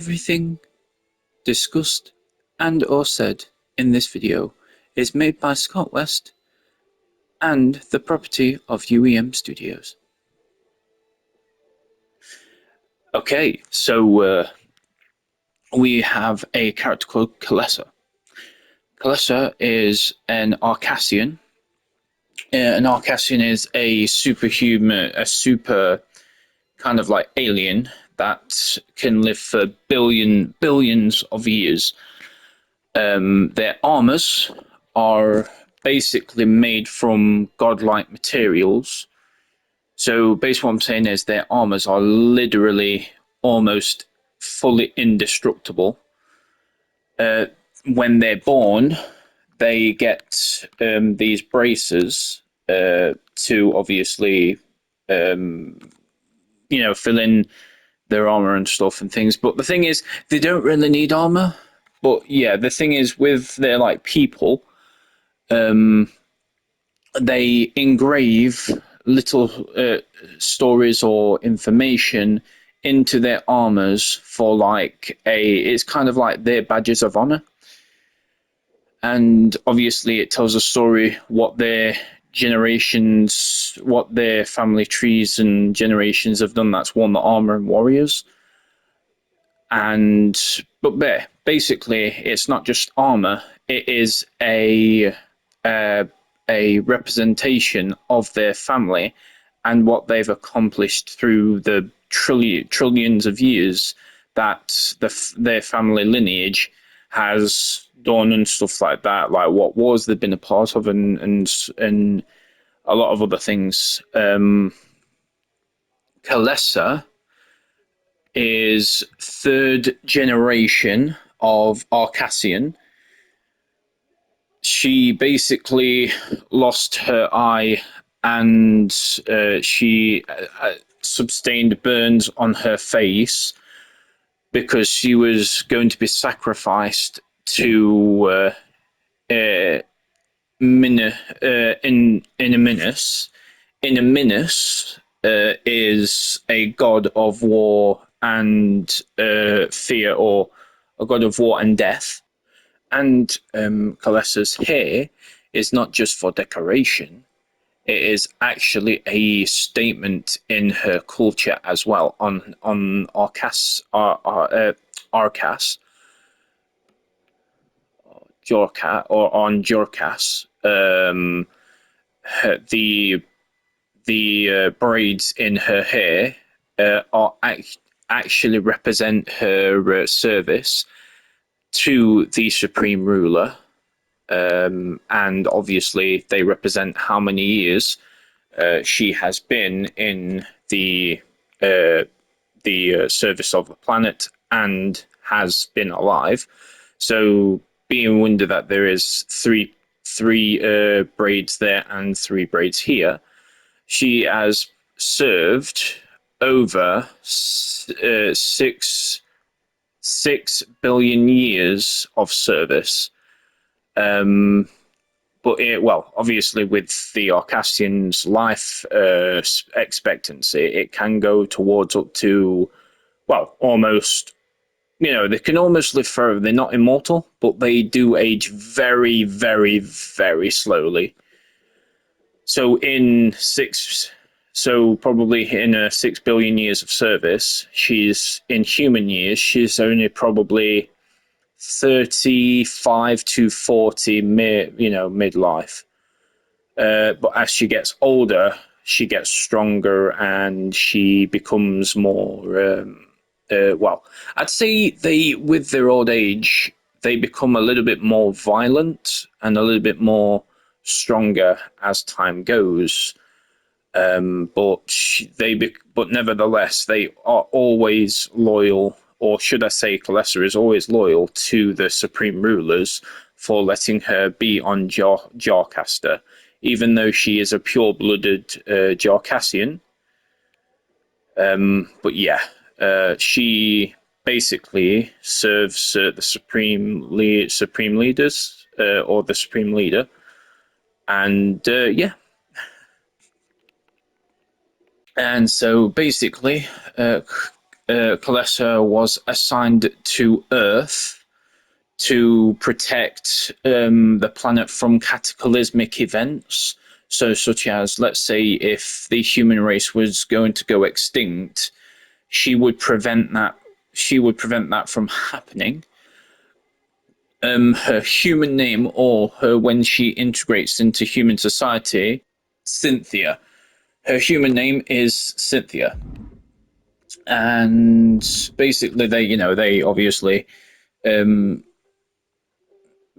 Everything discussed and or said in this video is made by ScottWest and the property of UEM Studios. Okay, so we have a character called Kalessa. Kalessa is an Arcassian. An Arcassian is a superhuman, a super kind of like alien that can live for billions of years. Their armors are basically made from godlike materials. So basically what I'm saying is their armors are literally almost fully indestructible. When they're born, they get these braces to obviously, fill in their armor and stuff and things. But the thing is, they don't really need armor. But yeah, the thing is with their like people, they engrave little stories or information into their armors for like it's kind of like their badges of honor. And obviously it tells a story what their generations, what their family trees and generations have done that's won the armor and warriors. And but basically it's not just armor, it is a representation of their family and what they've accomplished through the trillions of years that their family lineage has done and stuff like that, like what wars they've been a part of and a lot of other things. Kalessa is third generation of Arcassian. She basically lost her eye and she sustained burns on her face because she was going to be sacrificed to Innominus. Innominus is a god of war and fear, or a god of war and death. And Kalessa's hair is not just for decoration, it is actually a statement in her culture as well. On Arcas, Arcas, Jorka, or on Jorkas, the braids in her hair are actually represent her service to the supreme ruler, and obviously they represent how many years she has been in the service of the planet and has been alive. So being wonder that there is three braids there and three braids here, she has served over 6 billion years of service. But well, obviously with the Arcassian's life expectancy, it can go towards up to, well, almost, they can almost live forever. They're not immortal, but they do age very, very, very slowly. So probably in 6 billion years of service, she's in human years, she's only probably 35 to 40 midlife. But as she gets older, she gets stronger and she becomes more well, I'd say with their old age, they become a little bit more violent and a little bit more stronger as time goes. But nevertheless, they are always loyal, or should I say, Kalessa is always loyal to the supreme rulers for letting her be on Jarcaster, even though she is a pure-blooded Jarcassian. But yeah, she basically serves the supreme leaders, or the supreme leader, and yeah. And so basically, Kalesa was assigned to Earth to protect the planet from cataclysmic events. So, such as, let's say, if the human race was going to go extinct, she would prevent that. She would prevent that from happening. Her human name, or her when she integrates into human society, Cynthia. Her human name is Cynthia, and basically they obviously um,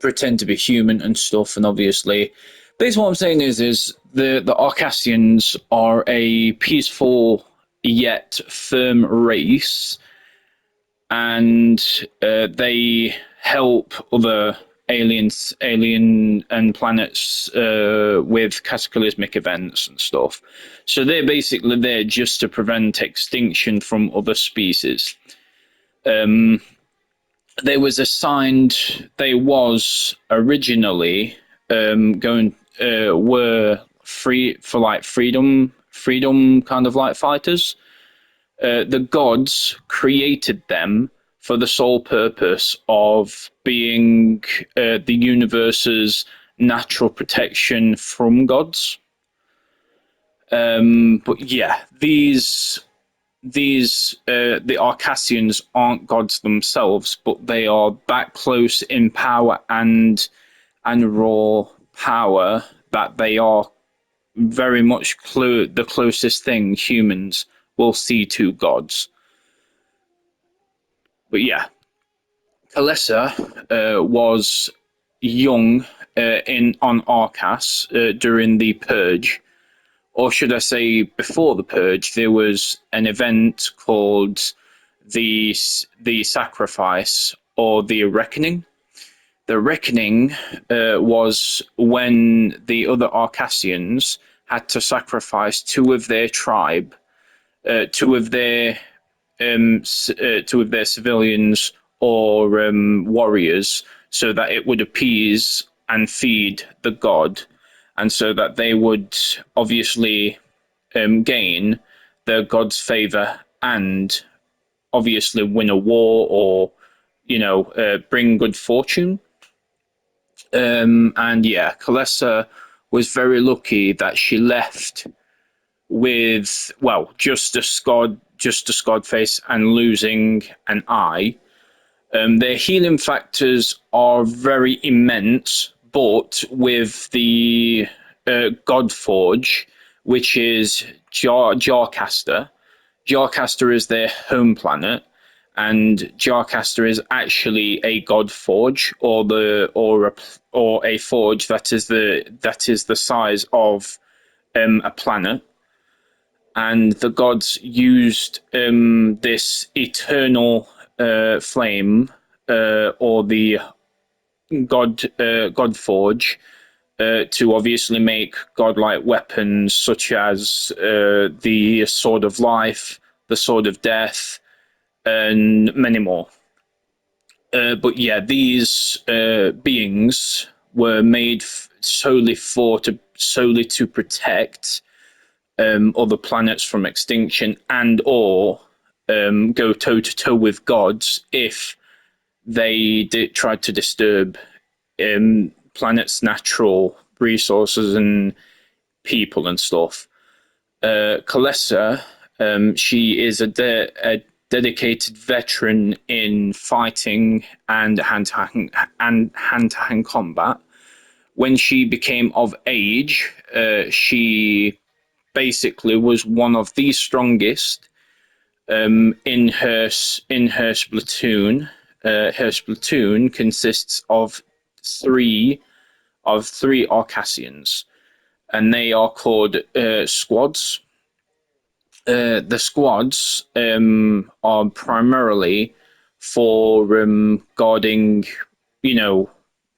pretend to be human and stuff, and obviously, basically what I'm saying is the Arcassians are a peaceful yet firm race, and they help other alien and planets with cataclysmic events and stuff. So they're basically there just to prevent extinction from other species. Um, they was originally going were free for like freedom kind of like fighters. The gods created them for the sole purpose of being the universe's natural protection from gods. But yeah, these the Arcassians aren't gods themselves, but they are that close in power and raw power that they are very much the closest thing humans will see to gods. But yeah, Kalesa was young in on Arcas during the Purge, or should I say, before the Purge. There was an event called the Sacrifice or the Reckoning. The Reckoning was when the other Arcassians had to sacrifice two of their tribe, two of their two of their civilians or warriors, so that it would appease and feed the god, and so that they would obviously gain the god's favor and obviously win a war or bring good fortune. And yeah, Kalesa was very lucky that she left with, well, just a Scod face and losing an eye. Their healing factors are very immense, but with the Godforge, which is Jarcaster. Jarcaster is their home planet, and Jarcaster is actually a god forge, or a forge that is the size of a planet. And the gods used this eternal flame, or the god forge, to obviously make godlike weapons such as the sword of life, the sword of death, and many more. But yeah, these beings were made solely to protect other planets from extinction, and or go toe to toe with gods if they tried to disturb planets' natural resources and people and stuff. Kalesa, she is a dedicated veteran in fighting and hand-to-hand combat. When she became of age, she basically was one of the strongest in her splatoon. Her splatoon consists of three Arcassians, and they are called squads. The squads are primarily for guarding, you know,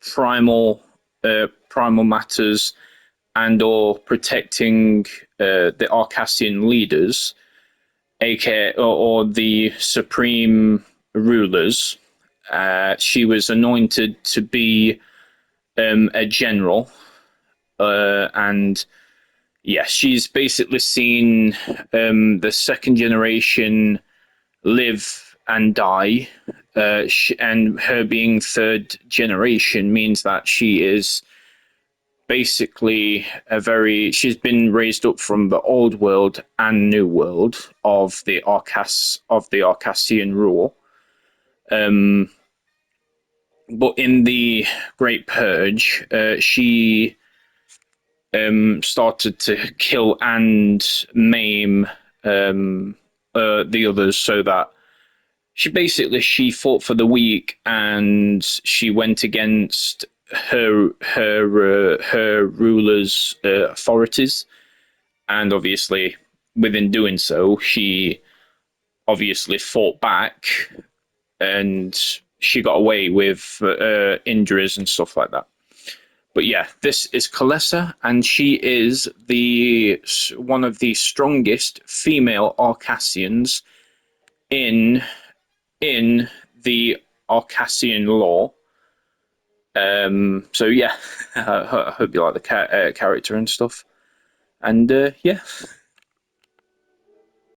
primal matters, and or protecting the Arcassian leaders, aka or the supreme rulers. She was anointed to be a general, and yeah, she's basically seen the second generation live and die. And her being third generation means that she is basically she's been raised up from the old world and new world of the Arcassian rule. But in the Great Purge, she started to kill and maim the others, so that she fought for the weak, and she went against her rulers' authorities, and obviously within doing so, she obviously fought back, and she got away with injuries and stuff like that. But yeah, this is Kalessa, and she is the one of the strongest female Arcassians in the Arcassian law. So yeah, I hope you like the character and stuff. And yeah.